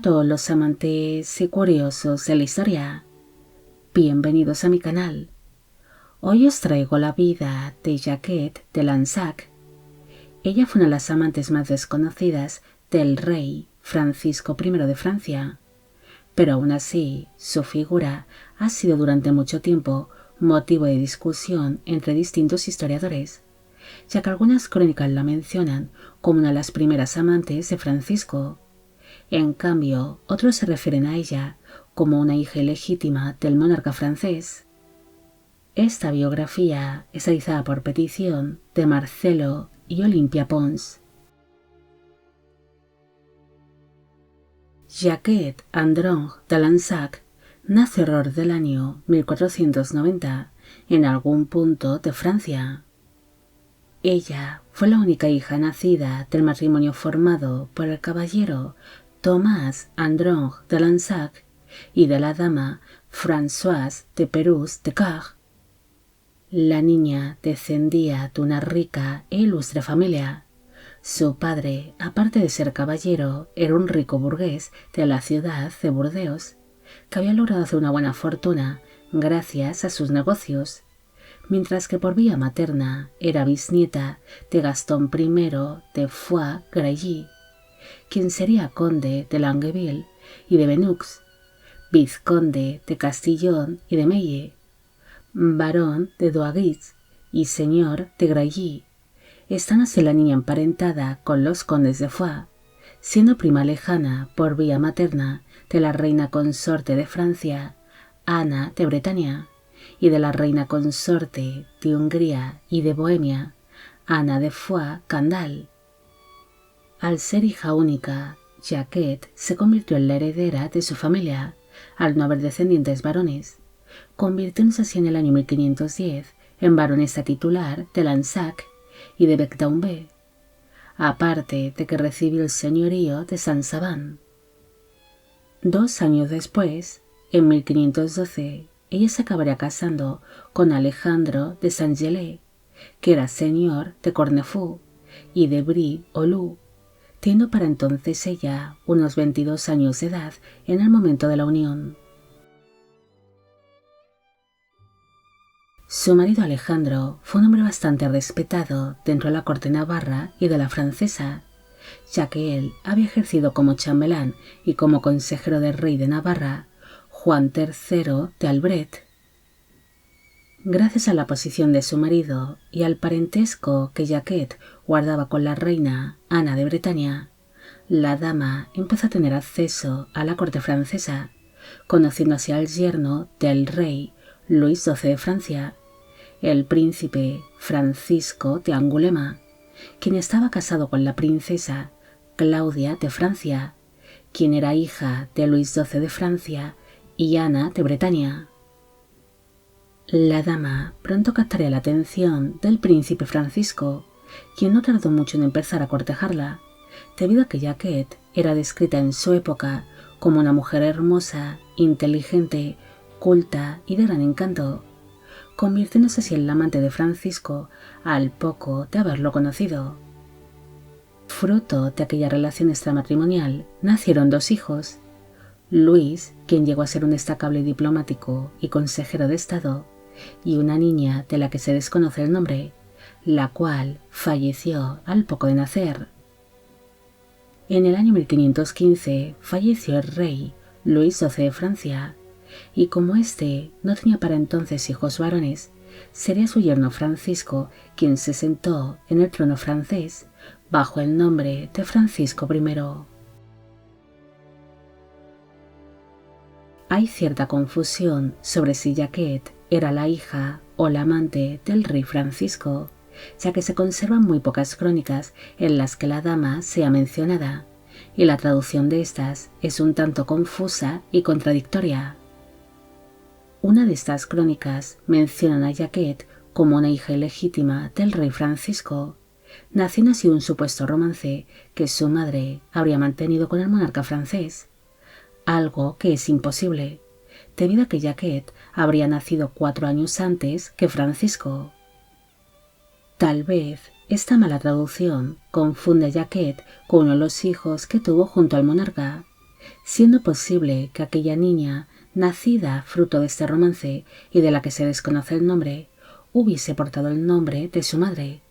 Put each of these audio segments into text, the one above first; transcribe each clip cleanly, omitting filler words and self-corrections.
Hola a todos los amantes y curiosos de la historia. Bienvenidos a mi canal. Hoy os traigo la vida de Jacquette de Lansac. Ella fue una de las amantes más desconocidas del rey Francisco I de Francia, pero aún así su figura ha sido durante mucho tiempo motivo de discusión entre distintos historiadores, ya que algunas crónicas la mencionan como una de las primeras amantes de Francisco. En cambio, otros se refieren a ella como una hija ilegítima del monarca francés. Esta biografía es realizada por petición de Marcelo y Olimpia Pons. Jacquette Andronge de Lansac nace alrededor del año 1490 en algún punto de Francia. Ella fue la única hija nacida del matrimonio formado por el caballero Thomas Andronge de Lansac y de la dama Françoise de Perus de Car. La niña descendía de una rica e ilustre familia. Su padre, aparte de ser caballero, era un rico burgués de la ciudad de Burdeos, que había logrado hacer una buena fortuna gracias a sus negocios, mientras que por vía materna era bisnieta de Gastón I de Foix-Grailly, quien sería conde de Longueville y de Benux, vizconde de Castillon y de Melle, barón de Douagis y señor de Grailly, estando así la niña emparentada con los condes de Foix, siendo prima lejana por vía materna de la reina consorte de Francia, Ana de Bretaña, y de la reina consorte de Hungría y de Bohemia, Ana de Foix-Candale. Al ser hija única, Jacquette se convirtió en la heredera de su familia, al no haber descendientes varones, convirtiéndose así en el año 1510 en baronesa titular de Lansac y de Bec-Doumbé, aparte de que recibió el señorío de Saint-Savant. 2 años después, en 1512, ella se acabaría casando con Alejandro de Saint-Gelais, que era señor de Cornefou y de Brie-au-Loup, teniendo para entonces ella unos 22 años de edad en el momento de la unión. Su marido Alejandro fue un hombre bastante respetado dentro de la corte navarra y de la francesa, ya que él había ejercido como chambelán y como consejero del rey de Navarra, Juan III de Albret. Gracias a la posición de su marido y al parentesco que Jacquette guardaba con la reina Ana de Bretaña, la dama empezó a tener acceso a la corte francesa, conociendo así al yerno del rey Luis XII de Francia, el príncipe Francisco de Angulema, quien estaba casado con la princesa Claudia de Francia, quien era hija de Luis XII de Francia y Ana de Bretaña. La dama pronto captaría la atención del príncipe Francisco, quien no tardó mucho en empezar a cortejarla, debido a que Jacquette era descrita en su época como una mujer hermosa, inteligente, culta y de gran encanto, convirtiéndose así en la amante de Francisco al poco de haberlo conocido. Fruto de aquella relación extramatrimonial nacieron 2 hijos: Luis, quien llegó a ser un destacable diplomático y consejero de Estado, y una niña de la que se desconoce el nombre, la cual falleció al poco de nacer. En el año 1515 falleció el rey Luis XII de Francia, y como éste no tenía para entonces hijos varones, sería su yerno Francisco quien se sentó en el trono francés bajo el nombre de Francisco I. Hay cierta confusión sobre si Jacquette era la hija o la amante del rey Francisco, ya que se conservan muy pocas crónicas en las que la dama sea mencionada, y la traducción de estas es un tanto confusa y contradictoria. Una de estas crónicas menciona a Jacquette como una hija ilegítima del rey Francisco, naciendo así un supuesto romance que su madre habría mantenido con el monarca francés, algo que es imposible, debido a que Jacquette habría nacido 4 años antes que Francisco. Tal vez esta mala traducción confunde a Jacquette con uno de los hijos que tuvo junto al monarca, siendo posible que aquella niña, nacida fruto de este romance y de la que se desconoce el nombre, hubiese portado el nombre de su madre,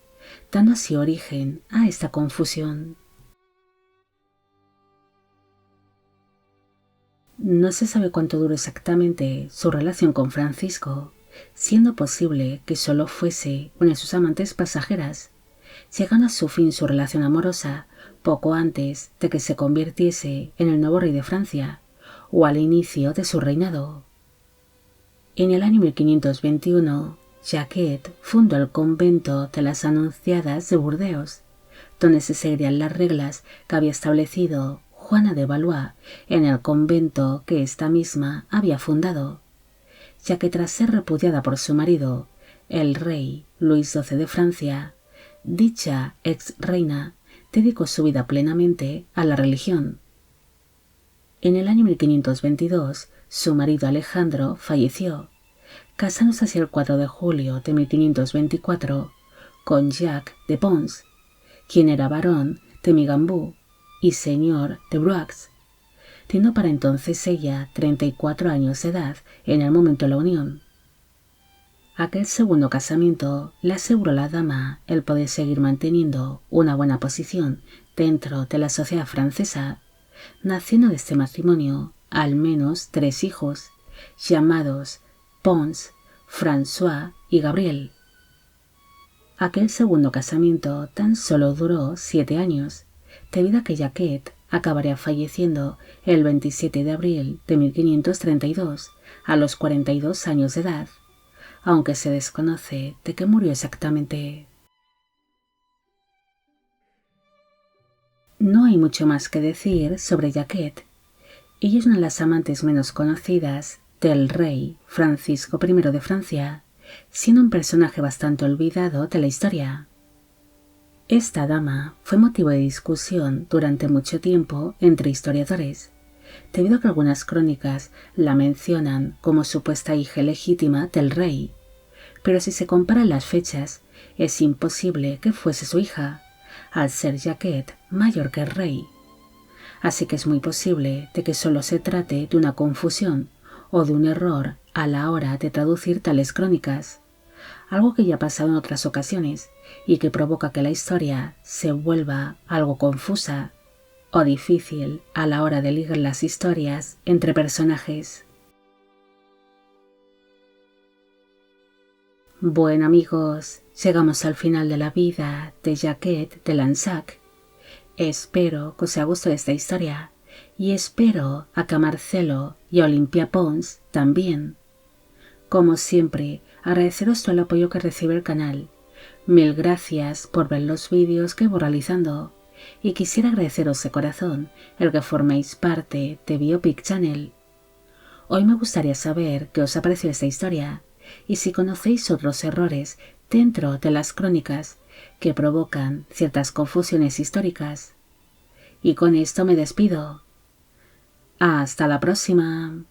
dando así origen a esta confusión. No se sabe cuánto duró exactamente su relación con Francisco, siendo posible que solo fuese una de sus amantes pasajeras, llegando a su fin su relación amorosa poco antes de que se convirtiese en el nuevo rey de Francia, o al inicio de su reinado. En el año 1521, Jacquet fundó el convento de las Anunciadas de Burdeos, donde se seguirían las reglas que había establecido Juana de Valois en el convento que ésta misma había fundado, ya que tras ser repudiada por su marido, el rey Luis XII de Francia, dicha ex reina dedicó su vida plenamente a la religión. En el año 1522, su marido Alejandro falleció, casándose así el 4 de julio de 1524 con Jacques de Pons, quien era barón de Migambou y señor de Bruax, teniendo para entonces ella 34 años de edad en el momento de la unión. Aquel segundo casamiento le aseguró a la dama el poder seguir manteniendo una buena posición dentro de la sociedad francesa, naciendo de este matrimonio al menos 3 hijos, llamados Pons, François y Gabriel. Aquel segundo casamiento tan solo duró 7 años, debido a que Jacquet acabaría falleciendo el 27 de abril de 1532 a los 42 años de edad, aunque se desconoce de qué murió exactamente. No hay mucho más que decir sobre Jacquet. Ella es una de las amantes menos conocidas del rey Francisco I de Francia, siendo un personaje bastante olvidado de la historia. Esta dama fue motivo de discusión durante mucho tiempo entre historiadores, debido a que algunas crónicas la mencionan como supuesta hija legítima del rey, pero si se comparan las fechas, es imposible que fuese su hija, al ser Jacquet mayor que el rey. Así que es muy posible de que solo se trate de una confusión o de un error a la hora de traducir tales crónicas, algo que ya ha pasado en otras ocasiones y que provoca que la historia se vuelva algo confusa o difícil a la hora de ligar las historias entre personajes. Bueno amigos, llegamos al final de la vida de Jacquet de Lansac. Espero que os haya gustado esta historia y espero a que a Marcelo y a Olimpia Pons también. Como siempre, agradeceros todo el apoyo que recibe el canal. Mil gracias por ver los vídeos que voy realizando y quisiera agradeceros de corazón el que forméis parte de Biopic Channel. Hoy me gustaría saber qué os ha parecido esta historia y si conocéis otros errores dentro de las crónicas que provocan ciertas confusiones históricas. Y con esto me despido. Hasta la próxima.